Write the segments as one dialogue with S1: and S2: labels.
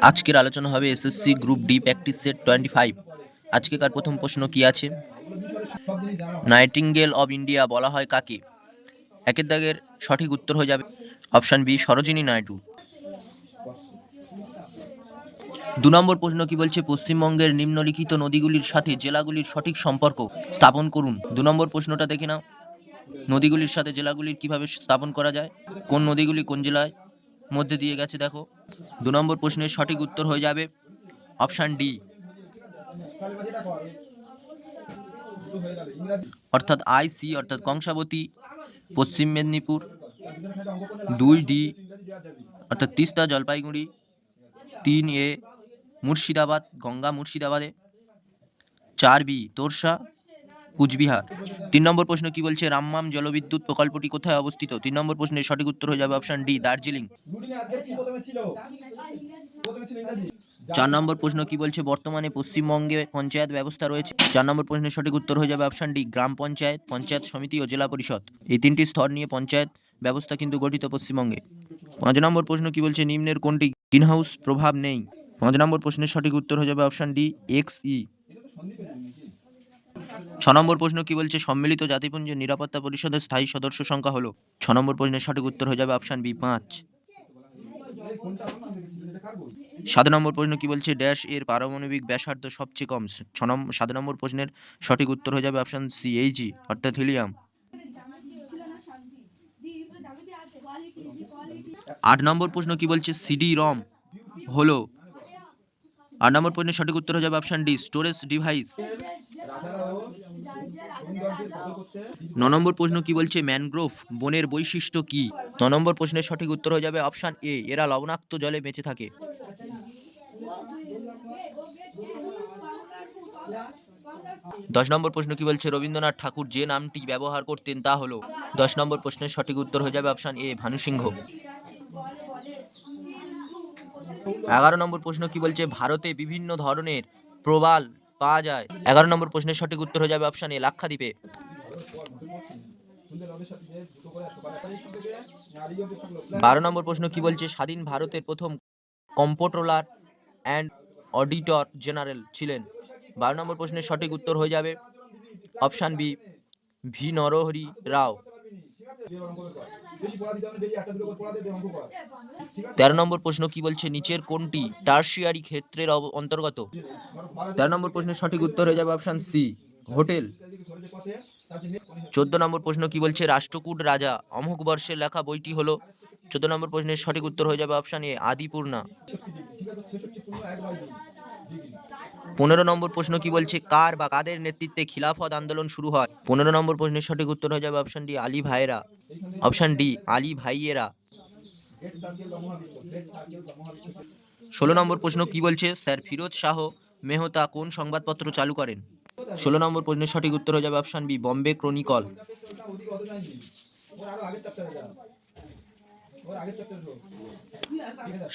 S1: আজকের আলোচনা হবে SSC group D practice set 25। আজকেকার প্রথম প্রশ্ন কি আছে? নাইটিঙ্গেল অব ইন্ডিয়া বলা হয় কাকে? একের দাগের সঠিক উত্তর হয়ে যাবে অপশন বি, সরোজিনী নাইডু। 2 নম্বর প্রশ্ন কি বলছে? পশ্চিমবঙ্গের নিম্নলিখিত নদীগুলির সাথে জেলাগুলির সঠিক সম্পর্ক স্থাপন করুন। 2 নম্বর প্রশ্নটা দেখে নাও, নদীগুলির সাথে জেলাগুলির কিভাবে স্থাপন করা যায়, কোন নদীগুলি কোন জেলায় মধ্যে দিয়ে গেছে দেখো। 2 নম্বর প্রশ্নের সঠিক উত্তর হয়ে যাবে অপশন ডি, অর্থাৎ আইসি অর্থাৎ কংসাবতী পশ্চিম মেদিনীপুর। 2 ডি অর্থাৎ তিস্তা জলপাইগুড়ি। 3 এ মুর্শিদাবাদ গঙ্গা মুর্শিদাবাদে। 4 বি তোরসা কুচবিহার। 3 নম্বর প্রশ্ন কি বলছে? রামমাম জলবিদ্যুৎ প্রকল্পটি কোথায় অবস্থিত? 3 নম্বর প্রশ্নের সঠিক উত্তর হয়ে যাবে অপশন ডি, দার্জিলিং। 4 নম্বর প্রশ্ন কি বলছে? বর্তমানে পশ্চিমবঙ্গে পঞ্চায়েত ব্যবস্থা রয়েছে। 4 নম্বর প্রশ্নের সঠিক উত্তর হয়ে যাবে অপশন ডি, গ্রাম পঞ্চায়েত, পঞ্চায়েত সমিতি ও জেলা পরিষদ। এই 3টি স্তর নিয়ে পঞ্চায়েত ব্যবস্থা কিন্তু গঠিত পশ্চিমবঙ্গে। 5 নম্বর প্রশ্ন কি বলছে? নিম্নের কোনটি গ্রিনহাউস প্রভাব নেই? 5 নম্বর প্রশ্নের সঠিক উত্তর হয়ে যাবে অপশন ডি, এক্সই। 6 নম্বর প্রশ্ন কি বলছে? সম্মিলিত জাতিপুঞ্জের নিরাপত্তা পরিষদের স্থায়ী সদস্য সংখ্যা হলো। 6 নম্বর প্রশ্নের সঠিক উত্তর হয়ে যাবে অপশন বি, 5। 7 নম্বর প্রশ্ন কি বলছে? ড্যাশ এর পারমাণবিক ব্যাসার্ধ সবচেয়ে কম। 7 নম্বর প্রশ্নের সঠিক উত্তর হয়ে যাবে অপশন সি, এইচি অর্থাৎ হিলিয়াম। 8 নম্বর প্রশ্ন কি বলছে? সিডি রম হলো। 8 নম্বর প্রশ্নের সঠিক উত্তর হয়ে যাবে অপশন ডি, স্টোরেজ ডিভাইস। 9 নম্বর প্রশ্ন কি বলছে? ম্যানগ্রোভ বনের বৈশিষ্ট্য কি? 9 নম্বর প্রশ্নের সঠিক উত্তর হয়ে যাবে অপশন এ, এরা লবণাক্ত জলে বেঁচে থাকে। 10 নম্বর প্রশ্ন কি বলছে? রবীন্দ্রনাথ ঠাকুর যে নামটি ব্যবহার করতেন তা হলো। 10 নম্বর প্রশ্নের সঠিক উত্তর হয়ে যাবে অপশন এ, ভানুসিংহ। 11 নম্বর প্রশ্ন কি বলছে? ভারতে বিভিন্ন ধরনের প্রবাল পাওয়া যায়। 11 নম্বর প্রশ্নের সঠিক উত্তর হয়ে যাবে অপশন এ, লাক্ষাদ্বীপে। 12 নম্বর প্রশ্ন কি বলছে? স্বাধীন ভারতের প্রথম কম্পট্রোলার অ্যান্ড অডিটর জেনারেল ছিলেন। 12 নম্বর প্রশ্নের সঠিক উত্তর হয়ে যাবে অপশন বি, ভি নরহরি রাও। 13 নম্বর প্রশ্ন কি বলছে? নিচের কোনটি টারশিয়ারি ক্ষেত্রের অন্তর্গত? 13 নম্বর প্রশ্নের সঠিক উত্তর হয়ে যাবে অপশন সি, হোটেল। 14 নম্বর প্রশ্ন কি বলছে? রাষ্ট্রকূট রাজা অমুক বর্ষের লেখা বইটি হলো। 14 নম্বর প্রশ্নের সঠিক উত্তর হয়ে যাবে অপশন এ, আদিপূর্ণা। 15 নম্বর প্রশ্ন কি বলছে? কার বা কাদের নেতৃত্বে খিলাফত আন্দোলন শুরু হয়? 15 নম্বর প্রশ্নের সঠিক উত্তর হয়ে যাবে অপশন ডি, আলী ভাইয়েরা। অপশন ডি, আলী ভাইয়েরা। 16 নম্বর প্রশ্ন কি বলছে? স্যার ফিরোজ শাহ মেহতা কোন সংবাদপত্র চালু করেন? 16 নম্বর প্রশ্নের সঠিক উত্তর হয়ে যাবে অপশন বি, বম্বে ক্রনিকল।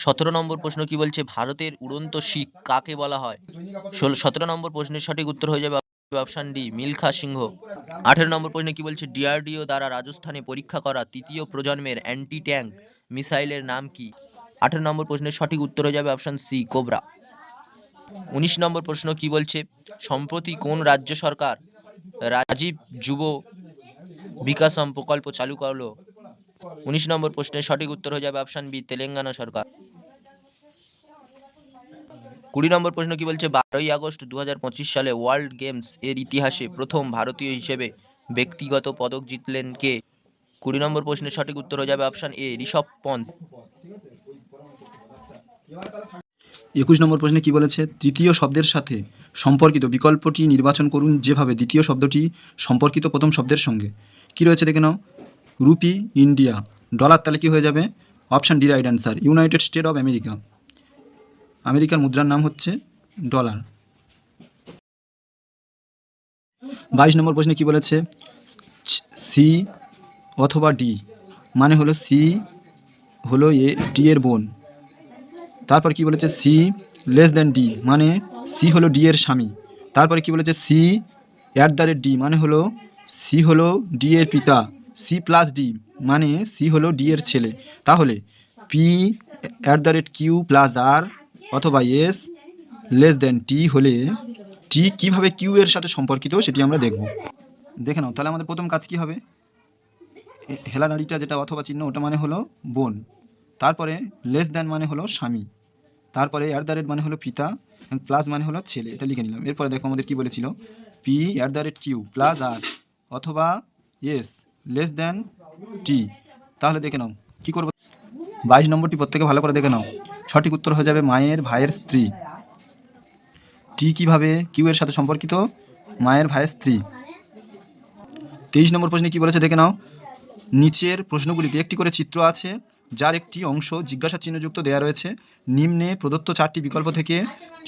S1: 17 নম্বর প্রশ্ন কি বলছে? ভারতের উড়ন্ত শিখ কাকে বলা হয়? 17 নম্বর প্রশ্নের সঠিক উত্তর হয়ে যাবে অপশন ডি, মিলখা সিংহ। 18 নম্বর প্রশ্ন কি বলছে? ডিআরডিও দ্বারা রাজস্থানে পরীক্ষা করা তৃতীয় প্রজন্মের অ্যান্টি ট্যাঙ্ক মিসাইলের নাম কি? 18 নম্বর প্রশ্নের সঠিক উত্তর হয়ে যাবে অপশন সি, কোবরা। 19 নম্বর প্রশ্ন কি বলছে? সম্প্রতি কোন রাজ্য সরকার রাজীব যুব বিকাশম প্রকল্প চালু করলো? 19 নম্বর প্রশ্নের সঠিক উত্তর হয়ে যাবে অপশন বি, তেলেঙ্গানা সরকার। 20 নম্বর প্রশ্ন কি বলছে? 12ই আগস্ট 2025 সালে ওয়ার্ল্ড গেমস এর ইতিহাসে প্রথম ভারতীয় হিসেবে ব্যক্তিগত পদক জিতলেন কে? 20 নম্বর প্রশ্নের সঠিক উত্তর হয়ে যাবে অপশন এ, ঋষভ পন্থ।
S2: 21 নম্বর প্রশ্নে কি বলেছে? তৃতীয় শব্দের সাথে সম্পর্কিত বিকল্পটি নির্বাচন করুন যেভাবে দ্বিতীয় শব্দটি সম্পর্কিত প্রথম শব্দের সঙ্গে। কি রয়েছে দেখে নাও। রুপি, ইন্ডিয়া, ডলার, তাহলে কি হয়ে যাবে? Option D right answer, United state of America. আমেরিকার মুদ্রার নাম হচ্ছে ডলার। 22 নম্বর প্রশ্নে কি বলেছে? সি অথবা ডি, মানে হলো সি হলো ডি এর বোন। তারপর কি বলেছে? সি লেস দেন ডি, মানে সি হলো ডি এর স্বামী। তারপরে কি বলেছে? C at the rate D, মানে হলো সি হলো ডি এর পিতা। সি প্লাস ডি, মানে সি হলো ডি এর ছেলে। তাহলে P at the rate Q plus R অথবা এস লেস দেন টি হলে টি কিভাবে কিউ এর সাথে সম্পর্কিত সেটি আমরা দেখব। দেখে নাও, তাহলে আমাদের প্রথম কাজ কি হবে? হেলা নাড়িটা যেটা অথবা চিহ্ন ওটা মানে হলো বোন, তারপরে লেস দেন মানে হলো স্বামী, তারপরে অ্যাট দ্য রেট মানে হলো পিতা, প্লাস মানে হলো ছেলে, এটা লিখে নিলাম। এরপরে দেখো আমাদের কি বলেছিল, P at the rate Q plus R অথবা এস লেস দেন টি। তাহলে দেখে নাও কি করবো। 22 নম্বরটি প্রত্যেকে ভালো করে দেখে নাও। সঠিক উত্তর হয়ে যাবে মায়ের ভাইয়ের স্ত্রী। টি কিভাবে কিউ এর সাথে সম্পর্কিত? মায়ের ভাইয়ের স্ত্রী। 23 নম্বর প্রশ্নে কি বলেছে দেখে নাও। নিচের প্রশ্নগুলিতে একটি করে চিত্র আছে যার একটি অংশ জিজ্ঞাসা চিহ্নযুক্ত দেওয়া রয়েছে। নিম্নে প্রদত্ত 4টি বিকল্প থেকে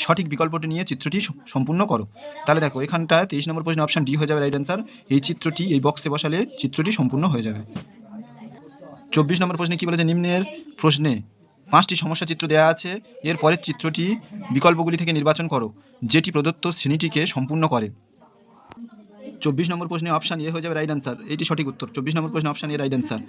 S2: সঠিক বিকল্পটি নিয়ে চিত্রটি সম্পূর্ণ করো। তাহলে দেখো এখানটা 23 নম্বর প্রশ্নে অপশান ডি হয়ে যাবে রাইট অ্যান্সার। এই চিত্রটি এই বক্সে বসালে চিত্রটি সম্পূর্ণ হয়ে যাবে। 24 নম্বর প্রশ্নে কি বলেছে, নিম্নের প্রশ্নে 5টি সমস্যা চিত্র দেওয়া আছে, এর পরের চিত্রটি বিকল্পগুলি থেকে নির্বাচন করো যেটি প্রদত্ত শ্রেণীটিকে সম্পূর্ণ করে। 24 নম্বর প্রশ্নে অপশান এ হয়ে যাবে রাইট অ্যান্সার, এটি সঠিক উত্তর। 24 নম্বর প্রশ্নে অপশান এ রাইট অ্যান্সার।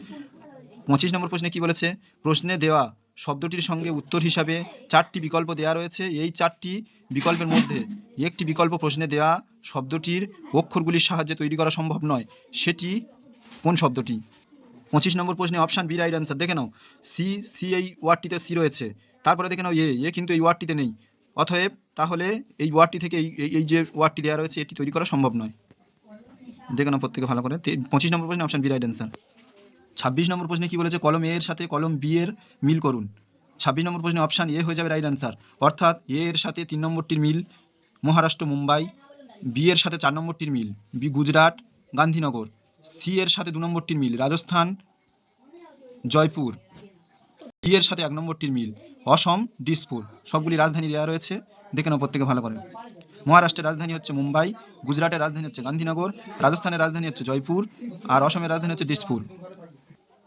S2: 25 নম্বর প্রশ্নে কি বলেছে, প্রশ্নে দেওয়া শব্দটির সঙ্গে উত্তর হিসাবে 4টি বিকল্প দেওয়া রয়েছে, এই 4টি বিকল্পের মধ্যে একটি বিকল্প প্রশ্নে দেওয়া শব্দটির অক্ষরগুলির সাহায্যে তৈরি করা সম্ভব নয়, সেটি কোন শব্দটি? 25 নম্বর প্রশ্নে অপশান বি রাইট অ্যান্সার। দেখে নাও, সি এই ওয়ার্ডটিতে সি রয়েছে, তারপরে দেখে নাও এ কিন্তু এই ওয়ার্ডটিতে নেই, অতএব তাহলে এই ওয়ার্ডটি থেকে এই যে ওয়ার্ডটি দেওয়া রয়েছে এটি তৈরি করা সম্ভব নয়। দেখে নাও প্রত্যেকে ভালো করে। 25 নম্বর প্রশ্নে অপশান বি রাইট অ্যান্সার। 26 নম্বর প্রশ্নে কি বলেছে, কলম এ এর সাথে কলম বি এর মিল করুন। 26 নম্বর প্রশ্নে অপশান এ হয়ে যাবে রাইট অ্যান্সার, অর্থাৎ এ এর সাথে 3 নম্বরটির মিল মহারাষ্ট্র মুম্বাই, বি এর সাথে 4 নম্বরটির মিল বি গুজরাট গান্ধীনগর, সি এর সাথে 2 নম্বরটির মিল রাজস্থান জয়পুর, ডি এর সাথে 1 নম্বরটির মিল অসম দিসপুর। সবগুলি রাজধানী দেওয়া রয়েছে, দেখে নাও প্রত্যেকে ভালো করে। মহারাষ্ট্রের রাজধানী হচ্ছে মুম্বাই, গুজরাটের রাজধানী হচ্ছে গান্ধীনগর, রাজস্থানের রাজধানী হচ্ছে জয়পুর, আর অসমের রাজধানী হচ্ছে দিসপুর।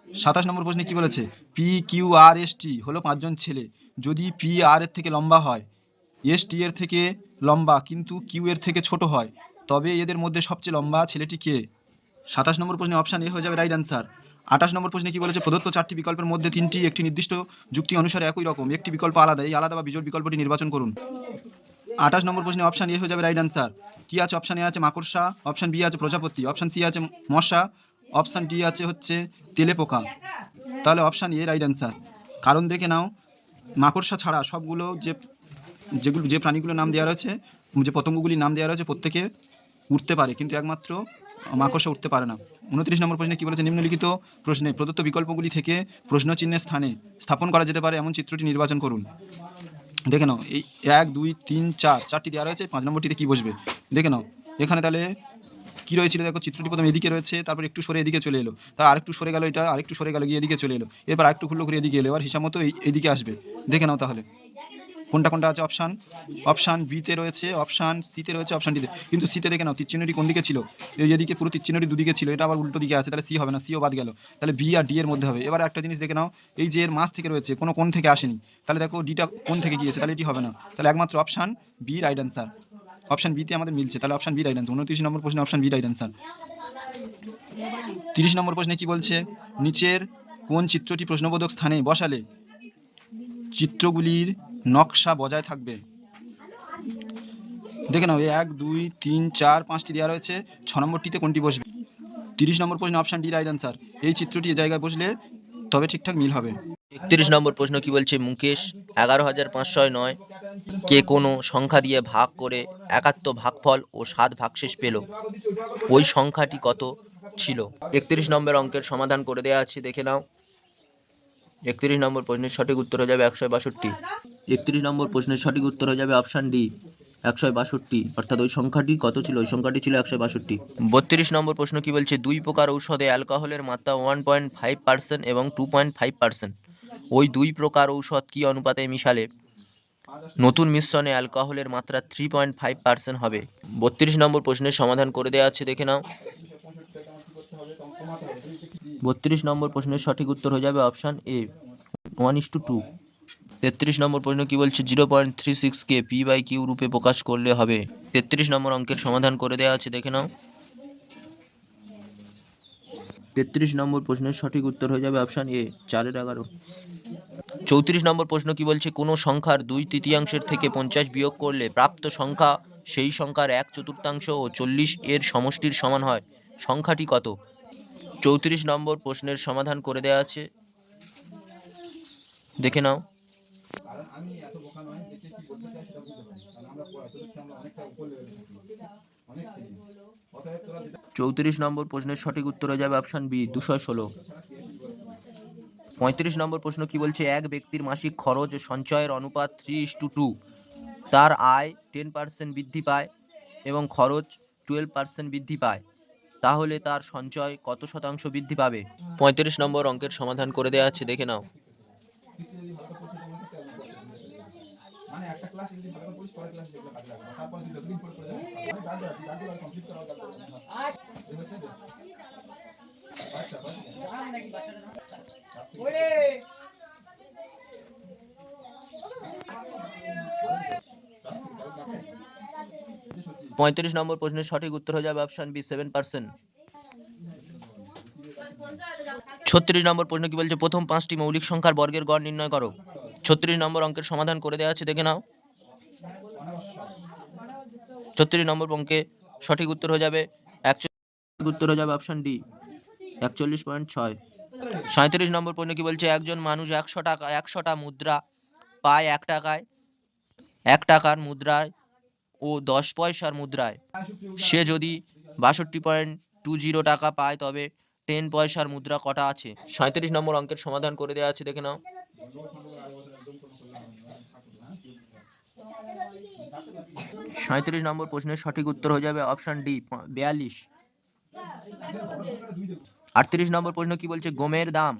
S2: 27 নম্বর প্রশ্নে কি বলেছে, P Q R S T হলো 5 জন ছেলে, যদি পি আর এর থেকে লম্বা হয়, এস টি এর থেকে লম্বা কিন্তু কিউ এর থেকে ছোট হয়, তবে এদের মধ্যে সবচেয়ে লম্বা ছেলেটি কে? 27 নম্বর প্রশ্নে অপশান এ হয়ে যাবে রাইট অ্যান্সার। 28 নম্বর প্রশ্নে কি বলেছে, প্রদত্ত 4টি বিকল্পের মধ্যে 3টি একটি নির্দিষ্ট যুক্তি অনুসারে একই রকম, একটি বিকল্প আলাদা, এই আলাদা বা বিজোড় বিকল্পটি নির্বাচন করুন। 28 নম্বর প্রশ্নে অপশান এ হয়ে যাবে রাইট অ্যান্সার। কি আছে? অপশান এ আছে মাকড়সা, অপশান বি আছে প্রজাপতি, অপশান সি আছে মশা, অপশান ডি আছে হচ্ছে তেলেপোকা। তাহলে অপশান এ রাইট অ্যান্সার। কারণ দেখে নাও, মাকড়সা ছাড়া সবগুলো যে প্রাণীগুলোর নাম দেওয়া রয়েছে, যে পতঙ্গগুলির নাম দেওয়া রয়েছে প্রত্যেকে উঠতে পারে, কিন্তু একমাত্র মাকড়সা উঠতে পারে না। 29 নম্বর প্রশ্নে কি বলেছে, নিম্নলিখিত প্রশ্নে প্রদত্ত বিকল্পগুলি থেকে প্রশ্ন চিহ্নের স্থানে স্থাপন করা যেতে পারে এমন চিত্রটি নির্বাচন করুন। দেখে নাও, এই 1 2 3 4 4টি দেওয়া রয়েছে, 5 নম্বরটিতে কি বসবে দেখে নাও। এখানে তাহলে কি রয়েছিল দেখো, চিত্রটি প্রথম এদিকে রয়েছে, তারপর একটু সরে এদিকে চলে এলো, তার আরেকটু সরে গেল, এটা আরেকটু সরে গেল, গিয়ে এদিকে চলে এলো, এরপর আরেকটু ঘুরলো ঘুরে এদিকে এলো, এবার হিসাব মতো এইদিকে আসবে। দেখে নাও তাহলে কোনটা কোনটা আছে। অপশান বিতে রয়েছে, অপশান সিতে রয়েছে, অপশান ডিতে। কিন্তু সিতে দেখে নাও তীরচিহ্নটি কোন দিকে ছিল, এই যেদিকে পুরো তীরচিহ্নটি দুদিকে ছিল, এটা আবার উল্টো দিকে আছে, তাহলে সি হবে না, সিও বাদ গেল, তাহলে বি আর ডি এর মধ্যে হবে। এবার একটা জিনিস দেখে নাও, এই যে এর মাঝ থেকে রয়েছে, কোনো কোন থেকে আসেনি, তাহলে দেখো ডিটা কোন থেকে গিয়েছে, তাহলে এটি হবে না, তাহলে একমাত্র option B right answer. Option বিতে আমাদের মিলছে, তাহলে অপশান বি রাইট অ্যান্সার। 29 নম্বর প্রশ্নে অপশান বি রাইট অ্যান্সার। 30 নম্বর প্রশ্নে কি বলছে, নিচের কোন চিত্রটি প্রশ্নবোধক স্থানে বসালে চিত্রগুলির নকশা বজায় থাকবে? দেখে নাও, 1 2 3 4 5টি দেওয়া রয়েছে, 6 নম্বরটিতে কোনটি বসবে? 30 নম্বর প্রশ্নে অপশান ডি রাইট অ্যান্সার। এই চিত্রটি এই জায়গায় বসলে তবে ঠিকঠাক মিল হবে।
S1: 31 নম্বর প্রশ্ন কি বলছে, মুকেশ 11,509 কে কোনো সংখ্যা দিয়ে ভাগ করে 71 ভাগফল ও 7 ভাগশেষ পেল, ওই সংখ্যাটি কত ছিল? 31 নম্বর অঙ্কের সমাধান করে দেওয়া আছে, দেখে নাও। 31 নম্বর প্রশ্নের সঠিক উত্তর হয়ে যাবে 162। 31 নম্বর প্রশ্নের সঠিক উত্তর হয়ে যাবে অপশান ডি 162, অর্থাৎ ওই সংখ্যাটি কত ছিল? ওই সংখ্যাটি ছিল 162। 32 নম্বর প্রশ্ন কি বলছে, 2 প্রকার ঔষধে অ্যালকোহলের মাত্রা 1.5% এবং 2.5%, ওই 2 প্রকার ঔষধ কি অনুপাতে মিশালে নতুন মিশ্রণে অ্যালকোহলের মাত্রা 3.5% হবে? 32 নম্বর প্রশ্নের সমাধান করে দেওয়া আছে, দেখে নাও। 32 নম্বর প্রশ্নের সঠিক উত্তর হয়ে যাবে অপশান এ 1:2। 33 নম্বর প্রশ্ন কি বলছে, 0.36 কে পি বাই কিউ রূপে প্রকাশ করলে হবে? 33 নম্বর অঙ্কের সমাধান করে দেওয়া আছে, দেখে নাও। 33 নম্বর প্রশ্নের সঠিক উত্তর হয়ে যাবে অপশান এ 4/11। 34 নম্বর প্রশ্ন কি বলছে, কোনো সংখ্যার 2/3 থেকে 50 বিয়োগ করলে প্রাপ্ত সংখ্যা সেই সংখ্যার 1/4 ও 40 এর সমষ্টির সমান হয়, সংখ্যাটি কত? 34 নম্বর প্রশ্নের সমাধান করে দেওয়া আছে, দেখে নাও। 34 নম্বর প্রশ্নের সঠিক উত্তর হয়ে যাবে অপশান বি, 216। 35 নম্বর প্রশ্ন কি বলছে, এক ব্যক্তির মাসিক খরচ ও সঞ্চয়ের অনুপাত 3:2, তার আয় 10% বৃদ্ধি পায় এবং খরচ 12% বৃদ্ধি পায়, তাহলে তার সঞ্চয় কত শতাংশ বৃদ্ধি পাবে? 35 নম্বর অঙ্কের সমাধান করে দেওয়া আছে, দেখে নাও। পঁয়ত্রিশ নম্বর প্রশ্নের সঠিক উত্তর হয়ে যাবে অপশন বি, 7%। 36 নম্বর প্রশ্ন কি বলছে, প্রথম 5টি মৌলিক সংখ্যার বর্গের গড় নির্ণয় করো। 36 নম্বর অঙ্কের সমাধান করে দেওয়া আছে, দেখে নাও। 36 নম্বর অঙ্কে সঠিক উত্তর হয়ে যাবে 41, উত্তর হয়ে যাবে অপশন ডি, 41.6। 37 নম্বর প্রশ্ন কি বলছে, একজন মানুষ 100টা মুদ্রা পায় 1 টাকার মুদ্রায় ও 10 পয়সার মুদ্রায়। সে যদি 62.20 টাকা পায় তবে 10 পয়সার মুদ্রা কটা আছে? 37 নম্বর অঙ্কের সমাধান করে দেওয়া আছে, দেখে নাও। 37 নম্বর প্রশ্নের সঠিক উত্তর হয়ে যাবে অপশন ডি, 42। 38 নম্বর প্রশ্ন কি বলছে, গমের দাম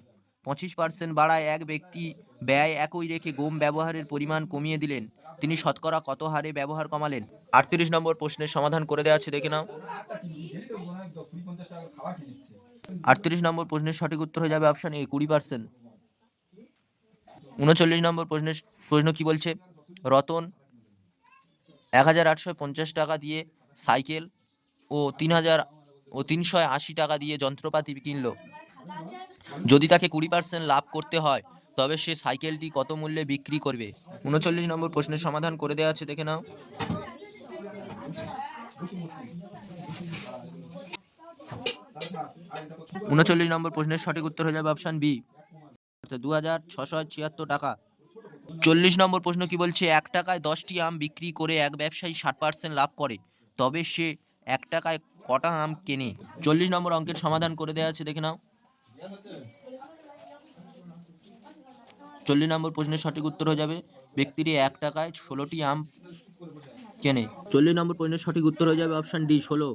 S1: 25% বাড়ায় এক ব্যক্তি ব্যয় একই রেখে গম ব্যবহারের পরিমাণ কমিয়ে দিলেন, তিনি শতকরা কত হারে ব্যবহার কমালেন? 38 নম্বর প্রশ্নের সমাধান করে দেওয়া আছে, দেখে নাও। 38 নম্বর প্রশ্নের সঠিক উত্তর হয়ে যাবে অপশন এ, 20%। 39 নম্বর প্রশ্ন কি বলছে, রতন 1850 টাকা দিয়ে সাইকেল ও 380 টাকা দিয়ে যন্ত্রপাতি কিনল। যদি তাকে 20% লাভ করতে হয় তবে সে সাইকেলটি কত মূল্যে বিক্রি করবে? 39 নম্বর প্রশ্নের সমাধান করে দেওয়া আছে, দেখে নাও। 39 নম্বর প্রশ্নের সঠিক উত্তর হয়ে যাবে অপশন বি, 2676 টাকা। 40 নম্বর প্রশ্ন কি বলছে, 1 টাকায় 10টি আম বিক্রি করে এক ব্যবসায়ী 60% লাভ করে, তবে সে 1 টাকায় কটা আম কেনে? 40 নম্বর অঙ্কের সমাধান করে দেওয়া আছে, দেখে নাও। 40 নম্বর প্রশ্নের সঠিক উত্তর হয়ে যাবে, ব্যক্তিটি 1 টাকায় 16টি আম কেনে। 40 নম্বর প্রশ্নের সঠিক উত্তর হয়ে যাবে অপশন ডি, 16।